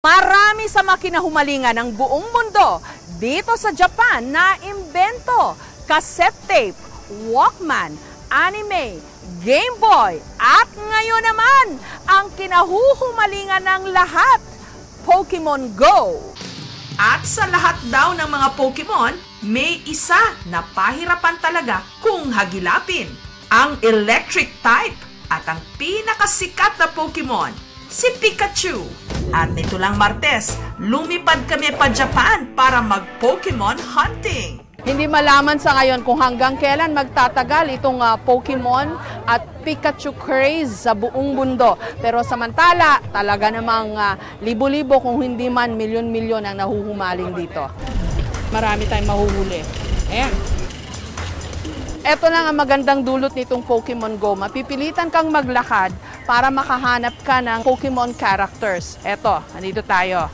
Marami sa makinahumalingan ng buong mundo dito sa Japan na imbento, cassette tape, Walkman, anime, Game Boy, at ngayon naman, ang kinahuhumalingan ng lahat, Pokemon Go. At sa lahat daw ng mga Pokemon, may isa na pahirapan talaga kung hagilapin. Ang electric type at ang pinakasikat na Pokemon, si Pikachu. At nito lang Martes, lumipad kami pa Japan para mag-Pokemon hunting. Hindi malaman sa ngayon kung hanggang kailan magtatagal itong Pokemon at Pikachu craze sa buong mundo. Pero samantala, talaga namang libo-libo kung hindi man milyon-milyon ang nahuhumaling dito. Marami tayong mahuhuli. Ayan. Ito lang ang magandang dulot nitong Pokemon Go. Mapipilitan kang maglakad para makahanap ka ng Pokemon characters. Eto, nandito tayo.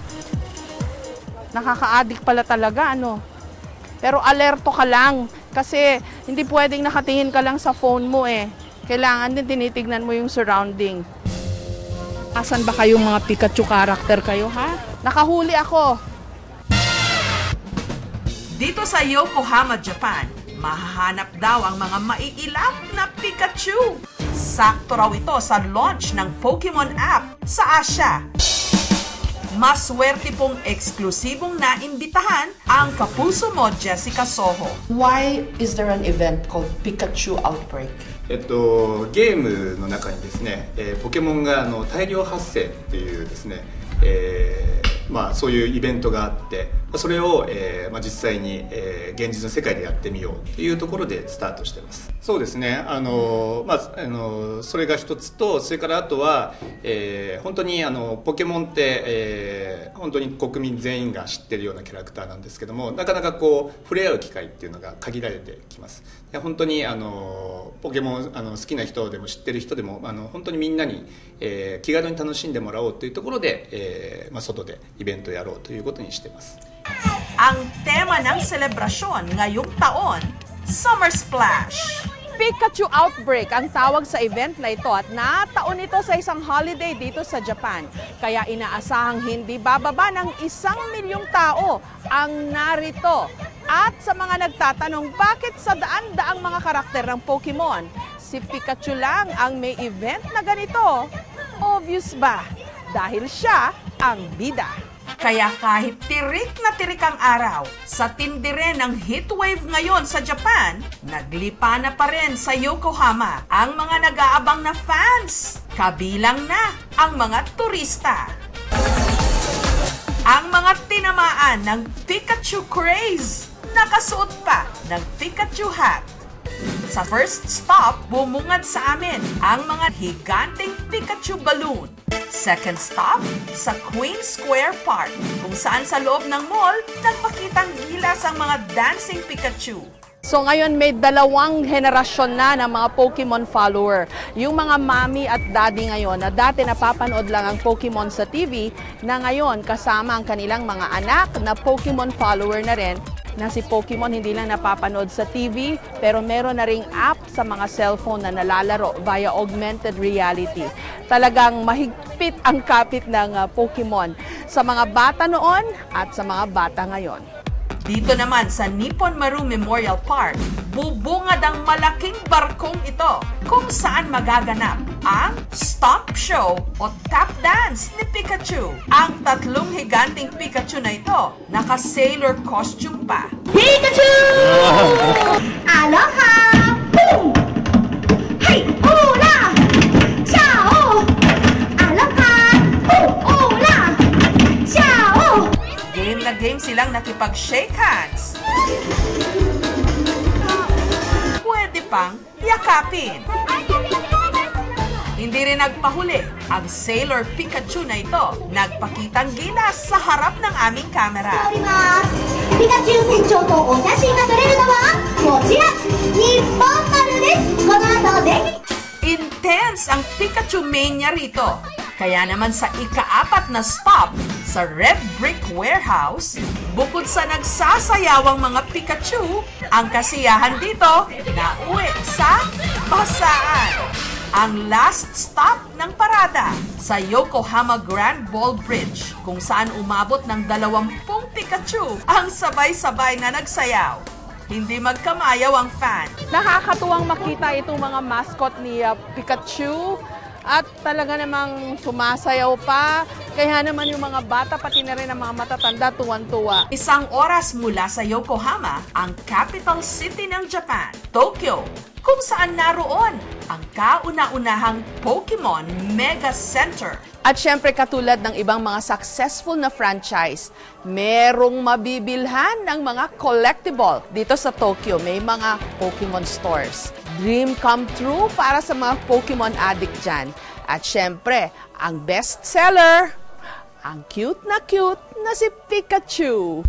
Nakaka-addict pala talaga, ano? Pero alerto ka lang kasi hindi pwedeng nakatingin ka lang sa phone mo eh. Kailangan din tinitignan mo yung surrounding. Asan ba kayong mga Pikachu character kayo, ha? Nakahuli ako. Dito sa Yokohama, Japan, mahahanap daw ang mga maiilap na Pikachu. Sakto raw ito sa launch ng Pokemon app sa Asia. Maswerte pong eksklusibong naimbitahan ang kapuso mo, Jessica Soho. Why is there an event called Pikachu Outbreak? ゲームの中にですね、ポケモンが大量発生っていうですね、そういうイベントがあって、それを、実際に、現実の世界でやってみようというところでスタートしてます。そうですね、それが一つと、それからあとは、本当にポケモンって、本当に国民全員が知ってるようなキャラクターなんですけども、なかなかこう触れ合う機会っていうのが限られてきます。本当にポケモン好きな人でも知ってる人でも本当にみんなに、気軽に楽しんでもらおうというところで、外でイベントをやろうということにしています。Ang tema ng selebrasyon ngayong taon, Summer Splash. Pikachu Outbreak ang tawag sa event na ito at nataon ito sa isang holiday dito sa Japan. Kaya inaasahang hindi bababa ng 1,000,000 tao ang narito. At sa mga nagtatanong bakit sa daan-daang mga karakter ng Pokemon, si Pikachu lang ang may event na ganito. Obvious ba? Dahil siya ang bida. Kaya kahit tirik na tirik ang araw, sa tindi rin ng heatwave ngayon sa Japan, naglipa na pa rin sa Yokohama ang mga nag-aabang na fans. Kabilang na ang mga turista. Ang mga tinamaan ng Pikachu craze, nakasuot pa ng Pikachu hat. Sa first stop, bumungad sa amin ang mga higanteng Pikachu balloon. Second stop, sa Queen Square Park, kung saan sa loob ng mall, nagpakitang gilas ang mga dancing Pikachu. So ngayon may dalawang henerasyon na ng mga Pokemon follower. Yung mga mommy at daddy ngayon na dati napapanood lang ang Pokemon sa TV, na ngayon kasama ang kanilang mga anak na Pokemon follower na rin, na si Pokemon hindi lang napapanood sa TV, pero meron na ring app sa mga cellphone na nalalaro via augmented reality. Talagang mahigpit ang kapit ng Pokemon sa mga bata noon at sa mga bata ngayon. Dito naman sa Nippon Maru Memorial Park, bubungad ang malaking barkong ito kung saan magaganap ang Stomp Show o Tap Dance ni Pikachu. Ang tatlong higanting Pikachu na ito, naka-sailor costume pa. Pikachu! Aloha! Boom! Hey! Hola! Ciao! Aloha! Hola! Ciao! Game na game silang nakipag-shake hands. Pwede pang yakapin. Hindi rin nagpahuli ang Sailor Pikachu na ito. Nagpakitang gilas sa harap ng aming kamera. Pikachu 船長とお写真が撮れるのはこちら日本丸です。この後ぜひ Intense ang Pikachu mania rito. Kaya naman sa ika-4 na stop sa Red Brick Warehouse, bukod sa nagsasayawang mga Pikachu, ang kasiyahan dito na uwi sa basaan. ang last stop ng parada sa Yokohama Grand Ball Bridge kung saan umabot ng 20 Pikachu ang sabay-sabay na nagsayaw. Hindi magkamayaw ang fan. Nakakatuwang makita itong mga mascot ni Pikachu at talaga namang sumasayaw pa. Kaya naman yung mga bata pati na rin ang mga matatanda tuwan-tuwa. Isang oras mula sa Yokohama, ang capital city ng Japan, Tokyo, kung saan naroon ang kauna-unahang Pokemon Mega Center. At syempre katulad ng ibang mga successful na franchise, merong mabibilhan ng mga collectible. Dito sa Tokyo, may mga Pokemon stores. Dream come true para sa mga Pokemon addict dyan. At syempre, ang best seller, ang cute na si Pikachu.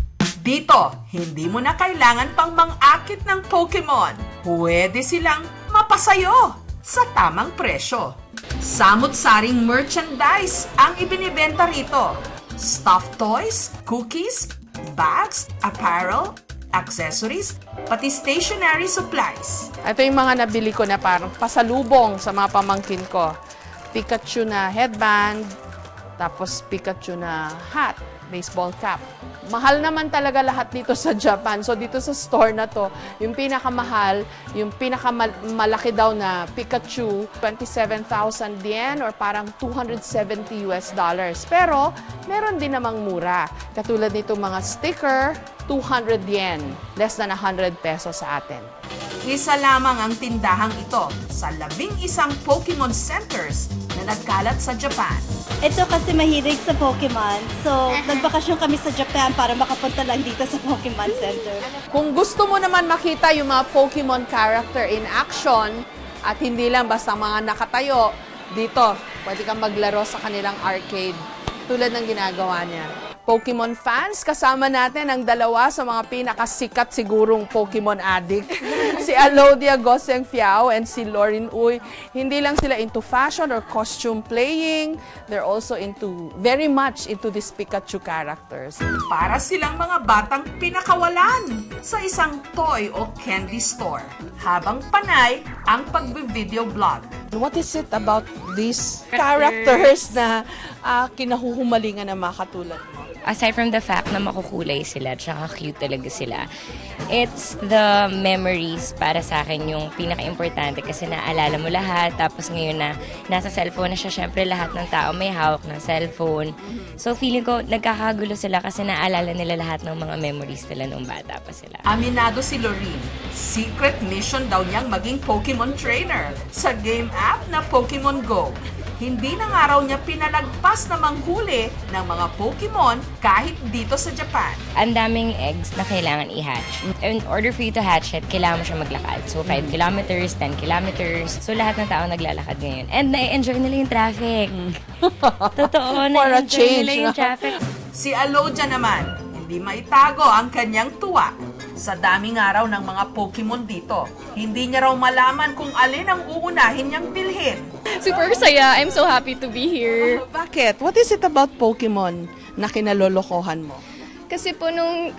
Dito, hindi mo na kailangan pang mang-akit ng Pokemon. Pwede silang mapasayo sa tamang presyo. Samut-saring merchandise ang ibinibenta rito. Stuffed toys, cookies, bags, apparel, accessories, pati stationery supplies. Ito yung mga nabili ko na parang pasalubong sa mga pamangkin ko. Pikachu na headband, tapos Pikachu na hat, baseball cap. Mahal naman talaga lahat dito sa Japan. So dito sa store na to, yung pinakamahal, yung pinakamalaki daw na Pikachu, 27,000 yen or parang $270 US. Pero meron din namang mura. Katulad nito mga sticker, 200 yen, less than 100 pesos sa atin. Isa lamang ang tindahang ito sa 11 Pokemon centers na nagkalat sa Japan. Ito kasi mahilig sa Pokemon. So, nagbakasyon kami sa Japan para makapunta lang dito sa Pokemon Center. Kung gusto mo naman makita yung mga Pokemon character in action at hindi lang basta mga nakatayo, dito, pwede kang maglaro sa kanilang arcade tulad ng ginagawa niya. Pokemon fans, kasama natin ang dalawa sa mga pinakasikat sigurong Pokemon addict. Si Alodia Goseng Fiao and si Lauren Uy. Hindi lang sila into fashion or costume playing. They're also very much into these Pikachu characters. Para silang mga batang pinakawalan sa isang toy o candy store. Habang panay ang pagbe-video blog. What is it about these characters na kinahuhumalingan ng mga katulad mo? Aside from the fact na makukulay sila, tsaka cute talaga sila, it's the memories para sa akin yung pinaka-importante kasi naalala mo lahat. Tapos ngayon na nasa cellphone na siya, syempre lahat ng tao may hawak ng cellphone. So feeling ko nagkakagulo sila kasi naalala nila lahat ng mga memories nila nung bata pa sila. Aminado si Lorene, secret mission daw niyang maging Pokemon trainer sa game app na Pokemon Go. Hindi na nga raw niya pinalagpas na manghuli ng mga Pokemon kahit dito sa Japan. Ang daming eggs na kailangan i-hatch. In order for you to hatch it, kailangan mo siya maglakad. So 5 kilometers, 10 kilometers. So lahat ng tao naglalakad ngayon. And na-enjoy nila yung traffic. Totoo, na-enjoy nila yung traffic. Si Alodia naman, hindi maitago ang kanyang tuwa sa daming araw ng mga Pokemon dito. Hindi niya raw malaman kung alin ang uunahin niyang bilhin. Super saya. I'm so happy to be here. Bakit? What is it about Pokemon na kinalolokohan mo? Kasi po nung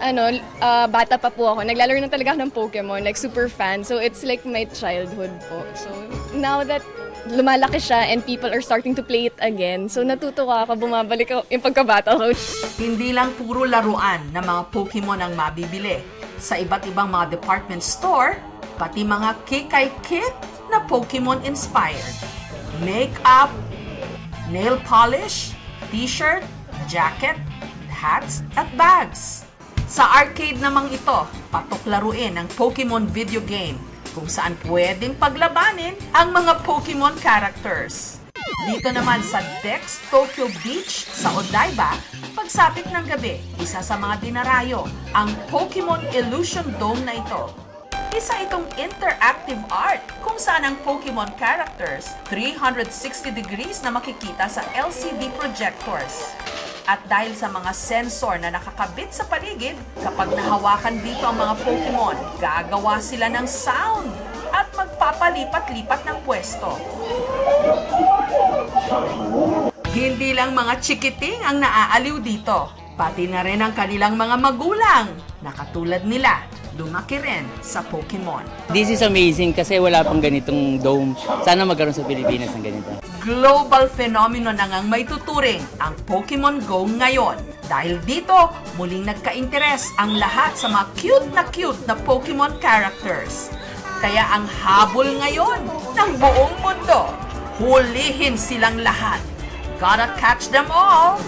bata pa po ako, naglalaro na talaga ako ng Pokemon, like super fan. So it's like my childhood po. So now that lumalaki siya and people are starting to play it again, so natutuwa ako, bumabalik yung pagkabata ko. Hindi lang puro laruan na mga Pokemon ang mabibili. Sa iba't ibang mga department store, pati mga kikay kit na Pokemon-inspired. Makeup, nail polish, t-shirt, jacket, hats, at bags. Sa arcade namang ito, patok laruin ang Pokemon video game kung saan pwedeng paglabanin ang mga Pokemon characters. Dito naman sa Dex Tokyo Beach sa Odaiba, pagsapit ng gabi, isa sa mga dinarayo ang Pokemon Illusion Dome na ito. Isa itong interactive art kung saan ang Pokemon characters 360 degrees na makikita sa LCD projectors. At dahil sa mga sensor na nakakabit sa paligid, kapag nahawakan dito ang mga Pokemon, gagawa sila ng sound at magpapalipat-lipat ng pwesto. Hindi lang mga chikiting ang naaaliw dito. pati na rin ang kanilang mga magulang na katulad nila, lumaki rin sa Pokemon. This is amazing kasi wala pang ganitong dome. Sana magkaroon sa Pilipinas ng ganito. Global phenomenon na ngang may tuturing ang Pokemon Go ngayon. Dahil dito, muling nagka-interes ang lahat sa mga cute na Pokemon characters. Kaya ang habol ngayon ng buong mundo, hulihin silang lahat. Gotta catch them all!